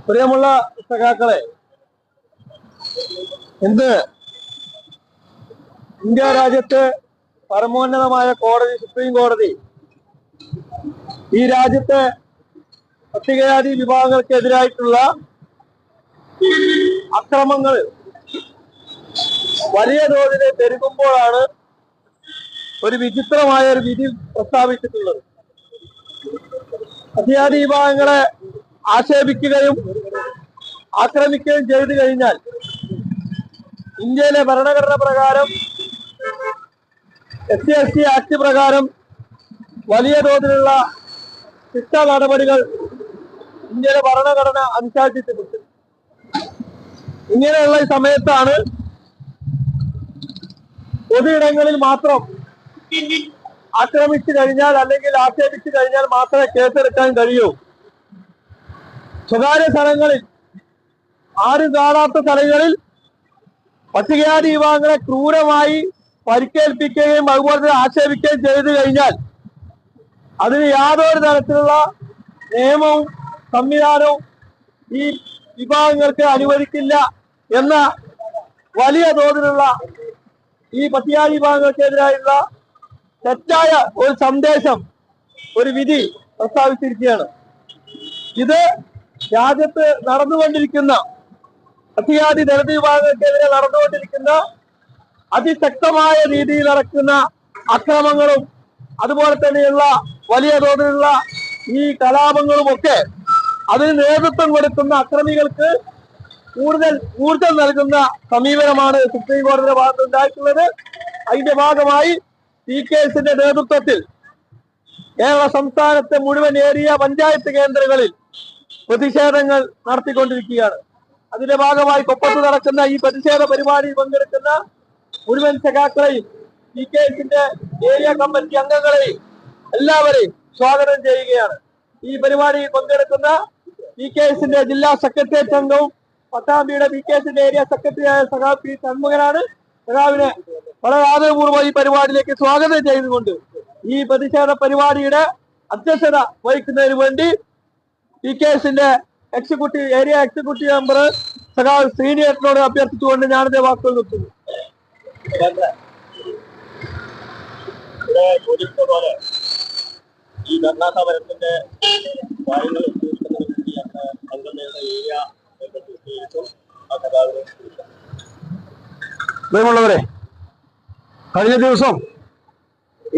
പ്രിയമുള്ള സഖാക്കളെ, ഇന്ന് ഇന്ത്യ രാജ്യത്ത് പരമോന്നതമായ കോടതി, സുപ്രീം കോടതി, ഈ രാജ്യത്തെ പട്ടികജാതി വിഭാഗങ്ങൾക്കെതിരായിട്ടുള്ള അക്രമങ്ങൾ വലിയ തോതിൽ പെരുകുമ്പോഴാണ് ഒരു വിചിത്രമായ ഒരു വിധി പ്രസ്താവിച്ചിട്ടുള്ളത്. പട്ടികജാതി വിഭാഗങ്ങളെ ആക്ഷേപിക്കുകയും ആക്രമിക്കുകയും ചെയ്തു കഴിഞ്ഞാൽ ഇന്ത്യയിലെ ഭരണഘടന പ്രകാരം, SC/ST ആക്ട് പ്രകാരം വലിയ തോതിലുള്ള ശിക്ഷാ നടപടികൾ ഇന്ത്യയിലെ ഭരണഘടന അനുശാസിച്ചിട്ടുണ്ട്. ഇങ്ങനെയുള്ള ഈ സമയത്താണ് പൊതുയിടങ്ങളിൽ മാത്രം ആക്രമിച്ചു കഴിഞ്ഞാൽ അല്ലെങ്കിൽ ആക്ഷേപിച്ചു കഴിഞ്ഞാൽ മാത്രമേ കേസെടുക്കാൻ കഴിയൂ. സ്വകാര്യ സ്ഥലങ്ങളിൽ, ആരും കാണാത്ത സ്ഥലങ്ങളിൽ പട്ടികജാതി വിഭാഗങ്ങളെ ക്രൂരമായി പരിക്കേൽപ്പിക്കുകയും അതുപോലെ തന്നെ ആക്ഷേപിക്കുകയും ചെയ്തു കഴിഞ്ഞാൽ അതിന് യാതൊരു തരത്തിലുള്ള നിയമവും സംവിധാനവും ഈ വിഭാഗങ്ങൾക്ക് അനുവദിക്കില്ല എന്ന വലിയ തോതിലുള്ള ഈ പട്ടികജാതി വിഭാഗങ്ങൾക്കെതിരായുള്ള തെറ്റായ ഒരു സന്ദേശം, ഒരു വിധി പ്രസ്താവിച്ചിരിക്കുകയാണ്. ഇത് രാജ്യത്ത് നടന്നുകൊണ്ടിരിക്കുന്ന പട്ടികജാതി ദളിത് വിഭാഗങ്ങൾക്കെതിരെ നടന്നുകൊണ്ടിരിക്കുന്ന അതിശക്തമായ രീതിയിൽ നടക്കുന്ന അക്രമങ്ങളും അതുപോലെ തന്നെയുള്ള വലിയ തോതിലുള്ള ഈ കലാപങ്ങളുമൊക്കെ അതിന് നേതൃത്വം കൊടുക്കുന്ന അക്രമികൾക്ക് കൂടുതൽ ഊർജം നൽകുന്ന സമീപനമാണ് സുപ്രീം കോടതിയുടെ ഭാഗത്ത് ഉണ്ടായിട്ടുള്ളത്. അതിന്റെ ഭാഗമായി PKSന്റെ നേതൃത്വത്തിൽ കേരള സംസ്ഥാനത്തെ മുഴുവൻ ഏരിയ പഞ്ചായത്ത് കേന്ദ്രങ്ങളിൽ പ്രതിഷേധങ്ങൾ നടത്തിക്കൊണ്ടിരിക്കുകയാണ്. അതിന്റെ ഭാഗമായി കൊപ്പത്ത് നടക്കുന്ന ഈ പ്രതിഷേധ പരിപാടിയിൽ പങ്കെടുക്കുന്ന മുഴുവൻ സഖാക്കളെയും PKSന്റെ ഏരിയ കമ്മിറ്റി അംഗങ്ങളെയും എല്ലാവരെയും സ്വാഗതം ചെയ്യുകയാണ്. ഈ പരിപാടിയിൽ പങ്കെടുക്കുന്ന PKSന്റെ ജില്ലാ സെക്രട്ടേറിയറ്റ് അംഗവും പട്ടാമ്പിയുടെ PKSന്റെ ഏരിയ സെക്രട്ടറിയായ സഖാവ് P ഷൺമുഖനാണ്. സഖാവിനെ വളരെ ആദരപൂർവ്വം ഈ പരിപാടിയിലേക്ക് സ്വാഗതം ചെയ്തുകൊണ്ട് ഈ പ്രതിഷേധ പരിപാടിയുടെ അധ്യക്ഷത വഹിക്കുന്നതിന് വേണ്ടി PKSന്റെ ഏരിയ എക്സിക്യൂട്ടീവ് മെമ്പർ സഖാവ് ശ്രീനിയേട്ടനോട് അഭ്യർത്ഥിച്ചുകൊണ്ട് ഞാനിതേ വാക്കുകൾ നിർത്തുന്നു. ഈ ധർണാ സമരത്തിന്റെ പ്രിയമുള്ളവരെ, കഴിഞ്ഞ ദിവസം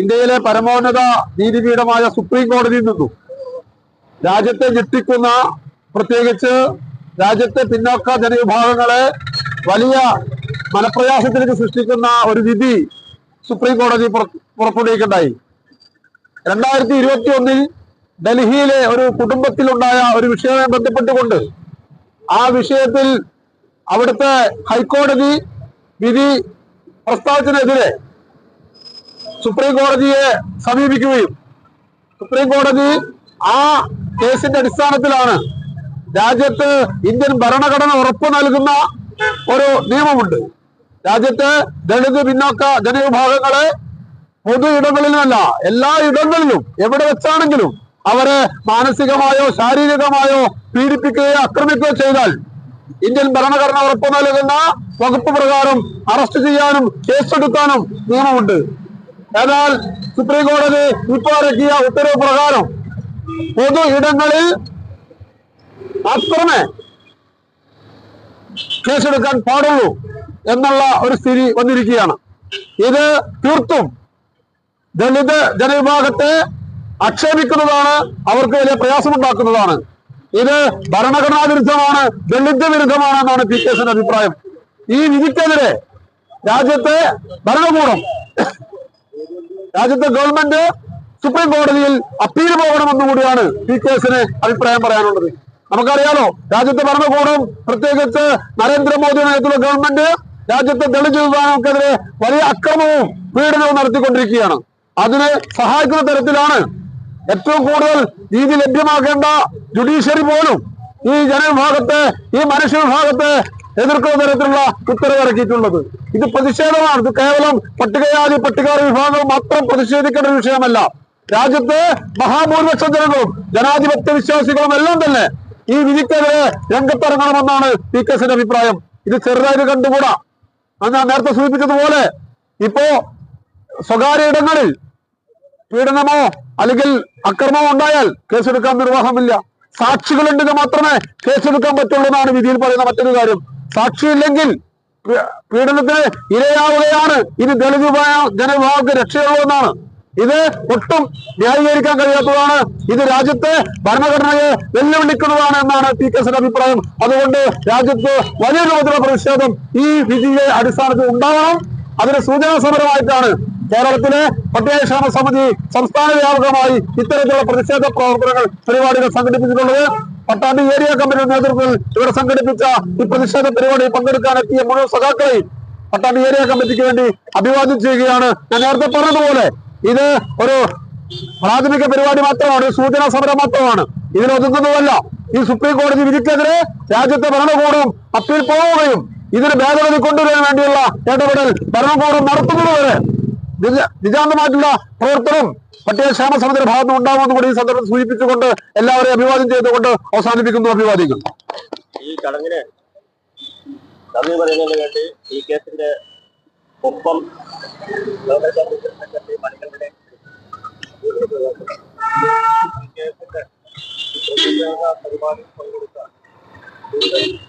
ഇന്ത്യയിലെ പരമോന്നത നീതിപീഠമായ സുപ്രീം കോടതിയിൽ നിന്നും രാജ്യത്തെ ഞെട്ടിക്കുന്ന, പ്രത്യേകിച്ച് രാജ്യത്തെ പിന്നോക്ക ജനവിഭാഗങ്ങളെ വലിയ മനപ്രയാസത്തിലേക്ക് സൃഷ്ടിക്കുന്ന ഒരു വിധി സുപ്രീം കോടതി പുറപ്പെടുവിക്കുകയുണ്ടായി. 2021 ഡൽഹിയിലെ ഒരു കുടുംബത്തിലുണ്ടായ ഒരു വിഷയവുമായി ബന്ധപ്പെട്ടുകൊണ്ട് ആ വിഷയത്തിൽ അവിടുത്തെ ഹൈക്കോടതി വിധി പ്രസ്താവത്തിനെതിരെ സുപ്രീം കോടതിയെ സമീപിക്കുകയും സുപ്രീം കോടതി ആ കേസിന്റെ അടിസ്ഥാനത്തിലാണ് രാജ്യത്ത് ഇന്ത്യൻ ഭരണഘടന ഉറപ്പു നൽകുന്ന ഒരു നിയമമുണ്ട്. രാജ്യത്തെ ദളിത് പിന്നോക്ക ജനവിഭാഗങ്ങളെ പൊതു ഇടങ്ങളിലുമല്ല, എല്ലാ ഇടങ്ങളിലും എവിടെ വെച്ചാണെങ്കിലും അവരെ മാനസികമായോ ശാരീരികമായോ പീഡിപ്പിക്കുകയോ ആക്രമിക്കുകയോ ചെയ്താൽ ഇന്ത്യൻ ഭരണഘടന ഉറപ്പു നൽകുന്ന വകുപ്പ് പ്രകാരം അറസ്റ്റ് ചെയ്യാനും കേസെടുക്കാനും നിയമമുണ്ട്. എന്നാൽ സുപ്രീം കോടതി ഇപ്പോൾ ഇറക്കിയ ഉത്തരവ് പ്രകാരം പൊതു ഇടങ്ങളിൽ മാത്രമേ കേസെടുക്കാൻ പാടുള്ളൂ എന്നുള്ള ഒരു സ്ഥിതി വന്നിരിക്കുകയാണ്. ഇത് തീർത്തും ദളിത് ജനവിഭാഗത്തെ ആക്ഷേപിക്കുന്നതാണ്, അവർക്ക് വലിയ പ്രയാസമുണ്ടാക്കുന്നതാണ്. ഇത് ഭരണഘടനാ വിരുദ്ധമാണ്, ദളിത് വിരുദ്ധമാണ് എന്നാണ് PKSന്റെ അഭിപ്രായം. ഈ വിധിക്കെതിരെ രാജ്യത്തെ ഭരണകൂടം, രാജ്യത്തെ ഗവൺമെന്റ് സുപ്രീം കോടതിയിൽ അപ്പീൽ പോകണമെന്നും കൂടിയാണ് PKSന് അഭിപ്രായം പറയാനുള്ളത്. നമുക്കറിയാലോ, രാജ്യത്തെ ഭരണകൂടം, പ്രത്യേകിച്ച് നരേന്ദ്രമോദി നേതൃത്വ ഗവൺമെന്റ് രാജ്യത്തെ ദളിത് വിഭാഗങ്ങൾക്കെതിരെ വലിയ അക്രമവും പീഡനവും നടത്തിക്കൊണ്ടിരിക്കുകയാണ്. അതിനെ സഹായിക്കുന്ന തരത്തിലാണ് ഏറ്റവും കൂടുതൽ നീതി ലഭ്യമാക്കേണ്ട ജുഡീഷ്യറി പോലും ഈ ജനവിഭാഗത്തെ, ഈ മനുഷ്യവിഭാഗത്തെ എതിർക്കുന്ന തരത്തിലുള്ള ഉത്തരവ് ഇറക്കിയിട്ടുള്ളത്. ഇത് പ്രതിഷേധമാണ്. ഇത് കേവലം പട്ടികജാതി പട്ടികവർഗ വിഭാഗങ്ങൾ മാത്രം പ്രതിഷേധിക്കേണ്ട ഒരു വിഷയമല്ല. രാജ്യത്തെ മഹാഭൂരിപക്ഷം ജനങ്ങളും ജനാധിപത്യ വിശ്വാസികളും എല്ലാം തന്നെ ഈ വിധിക്കെതിരെ രംഗത്തിറങ്ങണമെന്നാണ് PKസിന്റെ അഭിപ്രായം. ഇത് ചെറുതായിട്ട് കണ്ടുകൂടാ. അത് ഞാൻ നേരത്തെ സൂചിപ്പിച്ചതുപോലെ ഇപ്പോ സ്വകാര്യ ഇടങ്ങളിൽ പീഡനമോ അല്ലെങ്കിൽ അക്രമമോ ഉണ്ടായാൽ കേസെടുക്കാൻ നിർവാഹമില്ല. സാക്ഷികളുണ്ടെങ്കിൽ മാത്രമേ കേസെടുക്കാൻ പറ്റുള്ളൂ എന്നാണ് വിധിയിൽ പറയുന്ന മറ്റൊരു കാര്യം. സാക്ഷിയില്ലെങ്കിൽ പീഡനത്തിന് ഇരയാവുകയാണ്. ഇനി ദളിത് ജനവിഭാഗങ്ങൾക്ക് രക്ഷയുള്ളൂ എന്നാണ്. ഇത് ഒട്ടും ന്യായീകരിക്കാൻ കഴിയാത്തതാണ്. ഇത് രാജ്യത്തെ ഭരണഘടനയെ വെല്ലുവിളിക്കുന്നതാണ് എന്നാണ് PKസിന്റെ അഭിപ്രായം. അതുകൊണ്ട് രാജ്യത്ത് വലിയ രൂപത്തിലുള്ള പ്രതിഷേധം ഈ വിധിയെ അടിസ്ഥാനത്തിൽ ഉണ്ടാവണം. അതിന് സൂചനാ സമരമായിട്ടാണ് കേരളത്തിലെ പട്ടികക്ഷേമ സമിതി സംസ്ഥാന വ്യാപകമായി ഇത്തരത്തിലുള്ള പ്രതിഷേധ പ്രവർത്തനങ്ങൾ പരിപാടികൾ സംഘടിപ്പിച്ചിട്ടുള്ളത്. പട്ടാമ്പി ഏരിയ കമ്മിറ്റിയുടെ നേതൃത്വത്തിൽ ഇവിടെ സംഘടിപ്പിച്ച ഈ പ്രതിഷേധ പരിപാടിയിൽ പങ്കെടുക്കാനെത്തിയ മുഴുവൻ സഖാക്കളെയും പട്ടാമ്പി ഏരിയ കമ്മിറ്റിക്ക് വേണ്ടി അഭിവാദ്യം ചെയ്യുകയാണ്. ഞാൻ നേരത്തെ പറഞ്ഞതുപോലെ ഇത് ഒരു പ്രാഥമിക പരിപാടി മാത്രമാണ്, സൂചനാ സമരം മാത്രമാണ്. ഇതിനൊതുങ്ങുന്നതല്ല. ഈ സുപ്രീം കോടതി വിധിക്കെതിരെ രാജ്യത്തെ ഭരണകൂടം അപ്പീൽ പോവുകയും ഇതിന് ഭേദഗതി കൊണ്ടുവരാൻ വേണ്ടിയുള്ള ഇടപെടൽ ഭരണകൂടം നടത്തുന്നതുവരെ നിജാന്തമായിട്ടുള്ള പ്രവർത്തനം പട്ടികക്ഷേമ സമിതിയുടെ ഭാഗത്ത് ഉണ്ടാകുമെന്ന് കൂടി ഈ സന്ദർഭം സൂചിപ്പിച്ചുകൊണ്ട് എല്ലാവരെയും അഭിവാദ്യം ചെയ്തുകൊണ്ട് അവസാനിപ്പിക്കുന്നു. അഭിവാദികൾ. ഈ ചടങ്ങിന് നന്ദി പറയുന്നതിന് വേണ്ടി PKസിന്റെ ഒപ്പം മണികളുടെ പരിപാടി പങ്കെടുത്ത കൂടുതൽ